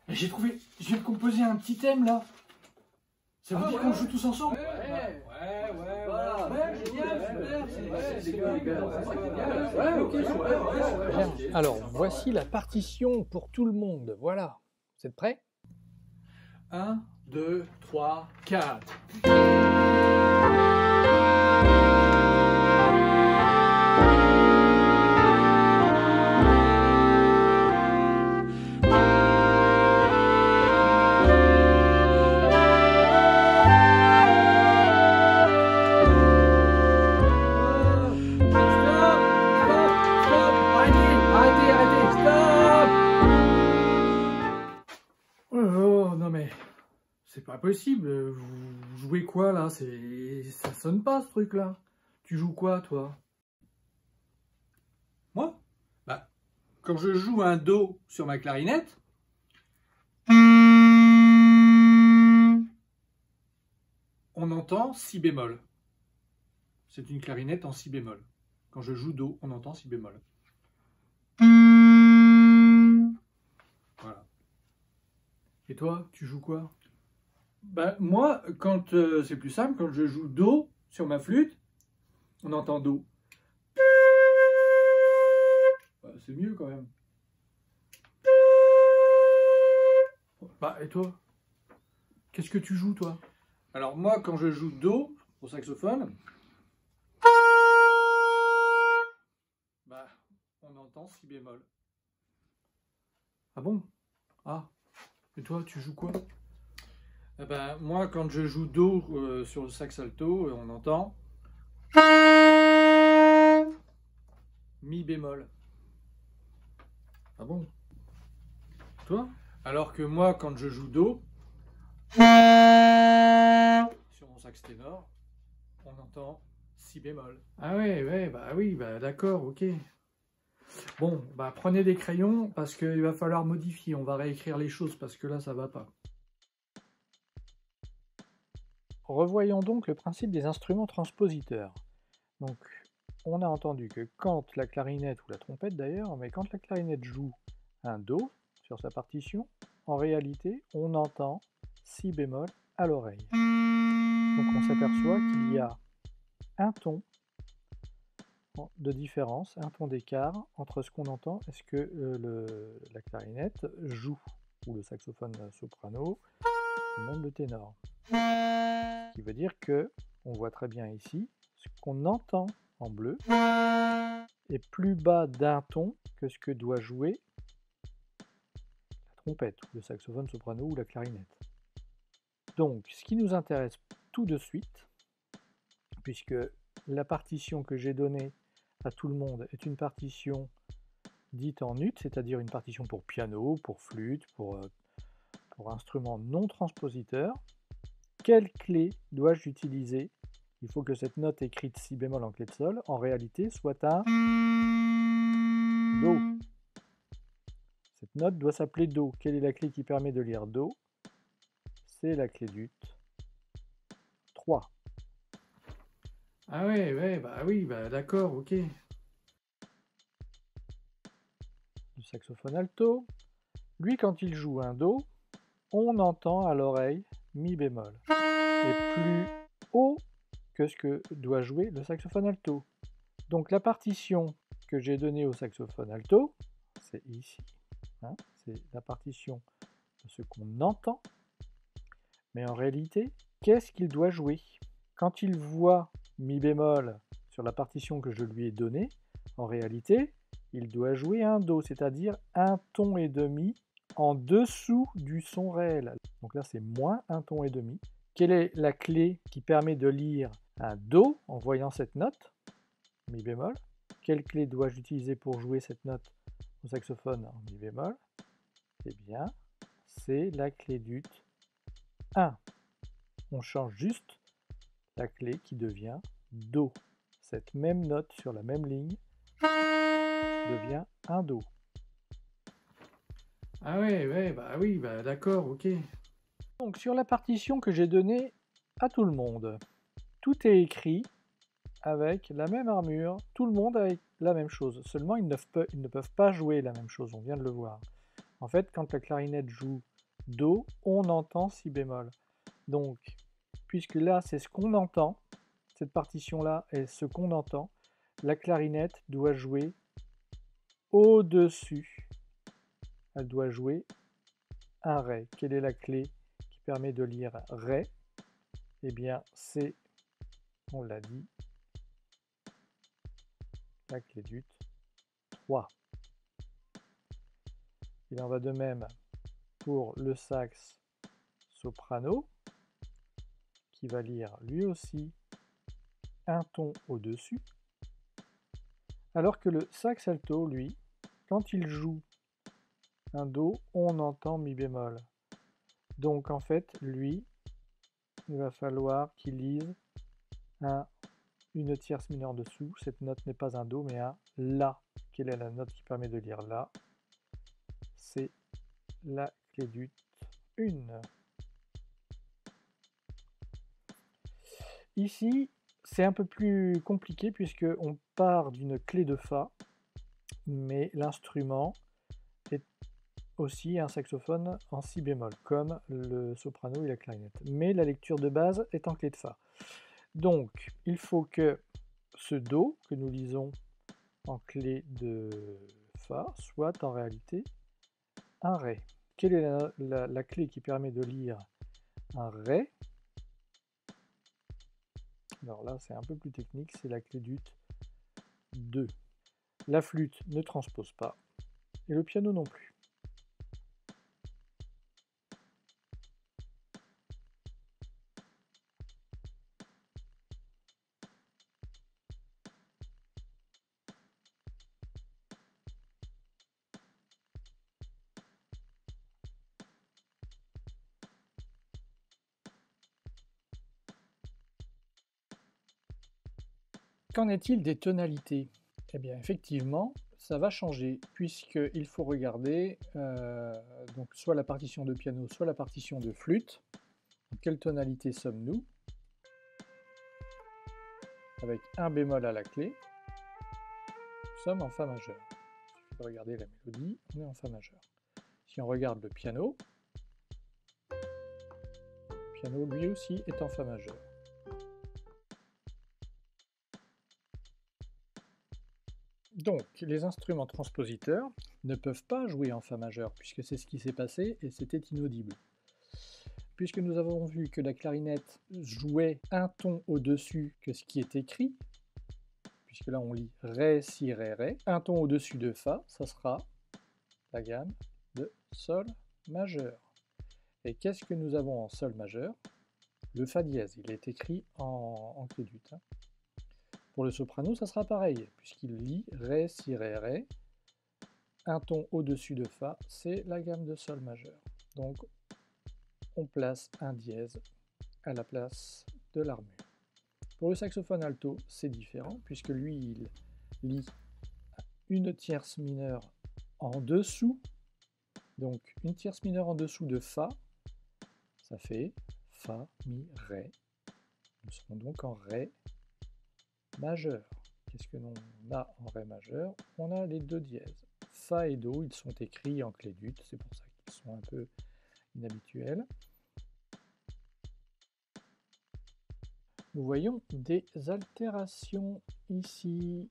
J'ai trouvé, je viens de composer un petit thème là. Ça vous dit qu'on joue tous ensemble? Bien. Alors, voici la partition pour tout le monde. Voilà. Vous êtes prêts? 1, 2, 3, 4. Oh non mais c'est pas possible, vous jouez quoi là? Ça sonne pas ce truc là. Tu joues quoi toi? Moi? Bah quand je joue un do sur ma clarinette, on entend si bémol. C'est une clarinette en si bémol. Quand je joue do, on entend si bémol. Voilà. Et toi, tu joues quoi? Ben, moi, quand c'est plus simple, quand je joue do sur ma flûte, on entend do. Ben, c'est mieux quand même. Bah, et toi? Qu'est-ce que tu joues, toi? Alors moi, quand je joue do au saxophone, bah, on entend si bémol. Ah bon? Ah. Et toi, tu joues quoi? Eh ben, moi, quand je joue do sur le sax alto, on entend mi bémol. Ah bon? Toi? Alors que moi, quand je joue do sur mon sax ténor, on entend si bémol. Ah ouais, bah oui, bah d'accord, ok. Bon, bah prenez des crayons parce qu'il va falloir modifier. On va réécrire les choses parce que là, ça va pas. Revoyons donc le principe des instruments transpositeurs. Donc, on a entendu que quand la clarinette, ou la trompette d'ailleurs, mais quand la clarinette joue un do sur sa partition, en réalité, on entend si bémol à l'oreille. Donc on s'aperçoit qu'il y a un ton de différence, un ton d'écart entre ce qu'on entend et ce que la clarinette joue, ou le saxophone soprano, ou même le ténor. Ce qui veut dire que, on voit très bien ici, ce qu'on entend en bleu est plus bas d'un ton que ce que doit jouer la trompette, ou le saxophone soprano, ou la clarinette. Donc, ce qui nous intéresse tout de suite, puisque la partition que j'ai donnée à tout le monde est une partition dite en ut, c'est-à-dire une partition pour piano, pour flûte, pour instrument non transpositeur. Quelle clé dois-je utiliser? Il faut que cette note écrite si bémol en clé de sol, en réalité, soit un do. Cette note doit s'appeler do. Quelle est la clé qui permet de lire do? C'est la clé d'ut 3. Ah ouais, bah oui, bah d'accord, ok. Le saxophone alto, lui, quand il joue un do, on entend à l'oreille mi bémol. Et plus haut que ce que doit jouer le saxophone alto. Donc la partition que j'ai donnée au saxophone alto, c'est ici. Hein, c'est la partition de ce qu'on entend. Mais en réalité, qu'est-ce qu'il doit jouer? Quand il voit mi bémol sur la partition que je lui ai donnée, en réalité, il doit jouer un do, c'est-à-dire un ton et demi en dessous du son réel. Donc là, c'est moins un ton et demi. Quelle est la clé qui permet de lire un do en voyant cette note, mi bémol? Quelle clé dois-je utiliser pour jouer cette note au saxophone en mi bémol? Eh bien, c'est la clé d'ut 1. On change juste la clé qui devient do. Cette même note sur la même ligne devient un do. Ah ouais, bah oui, bah d'accord, ok. Donc sur la partition que j'ai donnée à tout le monde, tout est écrit avec la même armure, tout le monde avec la même chose. Seulement, ils ne peuvent pas jouer la même chose, on vient de le voir. En fait, quand la clarinette joue Do, on entend Si bémol. Donc, puisque là, c'est ce qu'on entend, cette partition-là est ce qu'on entend, la clarinette doit jouer au-dessus. Elle doit jouer un Ré. Quelle est la clé qui permet de lire Ré? Eh bien, c'est, on l'a dit, la clé d'ut 3. Il en va de même pour le sax soprano, qui va lire lui aussi un ton au-dessus, alors que le sax alto, lui, quand il joue un Do, on entend Mi bémol. Donc en fait, lui, il va falloir qu'il lise une tierce mineure dessous. Cette note n'est pas un Do, mais un La. Quelle est la note qui permet de lire La? C'est la clé d'ut 1. Ici, c'est un peu plus compliqué puisqu'on part d'une clé de Fa, mais l'instrument est aussi un saxophone en Si bémol, comme le soprano et la clarinette. Mais la lecture de base est en clé de Fa. Donc, il faut que ce Do que nous lisons en clé de Fa soit en réalité un Ré. Quelle est la clé qui permet de lire un Ré? Alors là, c'est un peu plus technique, c'est la clé d'ut 2. La flûte ne transpose pas, et le piano non plus. Qu'en est-il des tonalités? Eh bien, effectivement, ça va changer, puisqu'il faut regarder donc soit la partition de piano, soit la partition de flûte. En quelle tonalité sommes-nous? Avec un bémol à la clé, nous sommes en Fa majeur. Il suffit de regarder la mélodie, on est en Fa majeur. Si on regarde le piano lui aussi est en Fa majeur. Donc, les instruments transpositeurs ne peuvent pas jouer en Fa majeur, puisque c'est ce qui s'est passé et c'était inaudible. Puisque nous avons vu que la clarinette jouait un ton au-dessus que ce qui est écrit, puisque là on lit Ré, Si, Ré, Ré, un ton au-dessus de Fa, ça sera la gamme de Sol majeur. Et qu'est-ce que nous avons en Sol majeur? Le Fa dièse, il est écrit en clé d'ut. Pour le soprano, ça sera pareil, puisqu'il lit Ré, Si, Ré, Ré. Un ton au-dessus de Fa, c'est la gamme de Sol majeur. Donc, on place un dièse à la place de l'armure. Pour le saxophone alto, c'est différent, puisque lui, il lit une tierce mineure en dessous. Donc, une tierce mineure en dessous de Fa, ça fait Fa, Mi, Ré. Nous serons donc en Ré majeur. Qu'est-ce que l'on a en Ré majeur? On a les deux dièses. Fa et Do, ils sont écrits en clé d'ut, c'est pour ça qu'ils sont un peu inhabituels. Nous voyons des altérations ici.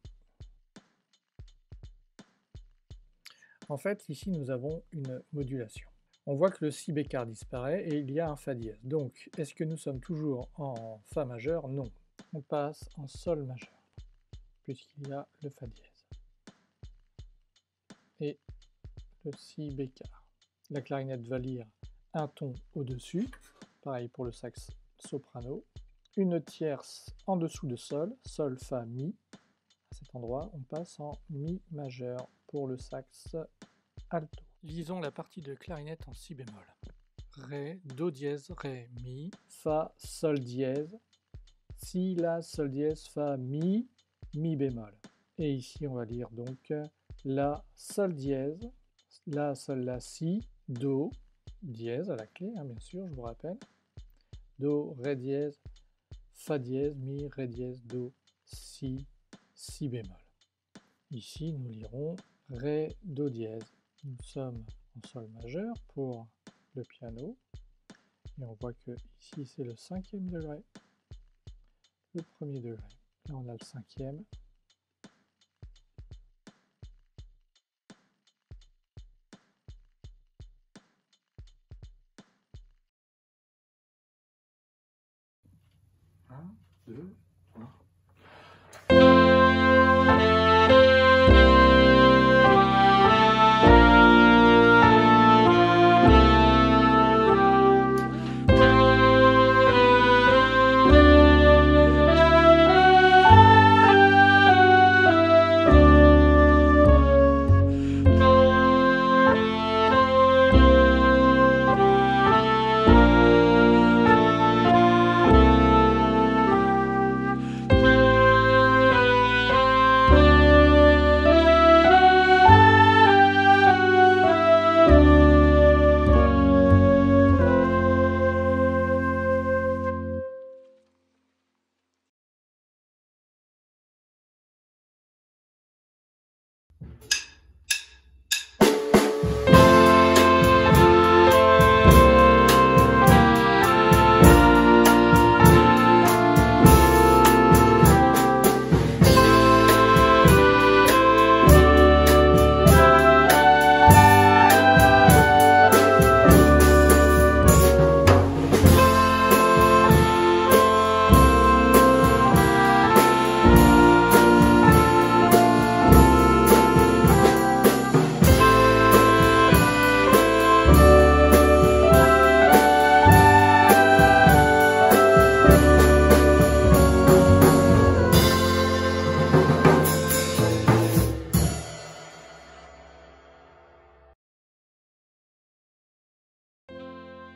En fait, ici, nous avons une modulation. On voit que le Si bécard disparaît et il y a un Fa dièse. Donc, est-ce que nous sommes toujours en Fa majeur? Non. On passe en Sol majeur, puisqu'il y a le Fa dièse. Et le Si bécard. La clarinette va lire un ton au-dessus, pareil pour le sax soprano, une tierce en dessous de Sol, Sol, Fa, Mi. À cet endroit, on passe en Mi majeur pour le sax alto. Lisons la partie de clarinette en Si bémol. Ré, Do dièse, Ré, Mi, Fa, Sol dièse, Si, La, Sol dièse, Fa, Mi, Mi bémol. Et ici, on va lire donc La, Sol dièse, La, sol, la, si, do, dièse à la clé, hein, bien sûr, je vous rappelle. Do, ré dièse, fa dièse, mi, ré dièse, do, si, si bémol. Ici, nous lirons ré, do dièse. Nous sommes en sol majeur pour le piano. Et on voit que ici, c'est le 5e degré, le 1er degré. Là, on a le 5e. Un, deux, trois.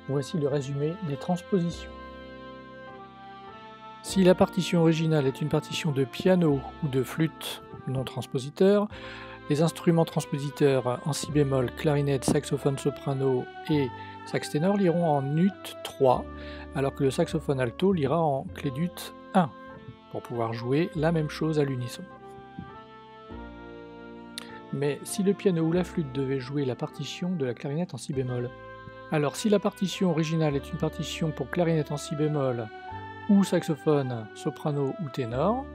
Voici le résumé des transpositions. Si la partition originale est une partition de piano ou de flûte non transpositeur, les instruments transpositeurs en si bémol, clarinette, saxophone soprano et sax ténor liront en ut 3, alors que le saxophone alto lira en clé d'ut 1, pour pouvoir jouer la même chose à l'unisson. Mais si le piano ou la flûte devait jouer la partition de la clarinette en si bémol, alors si la partition originale est une partition pour clarinette en si bémol ou saxophone, soprano ou ténor,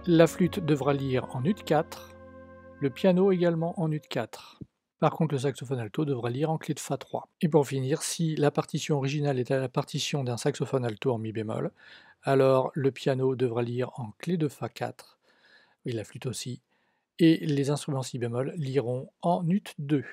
la flûte devra lire en ut 4, le piano également en ut 4. Par contre, le saxophone alto devra lire en clé de fa 3. Et pour finir, si la partition originale est la partition d'un saxophone alto en mi bémol, alors le piano devra lire en clé de fa 4, et la flûte aussi, et les instruments si bémol liront en ut 2.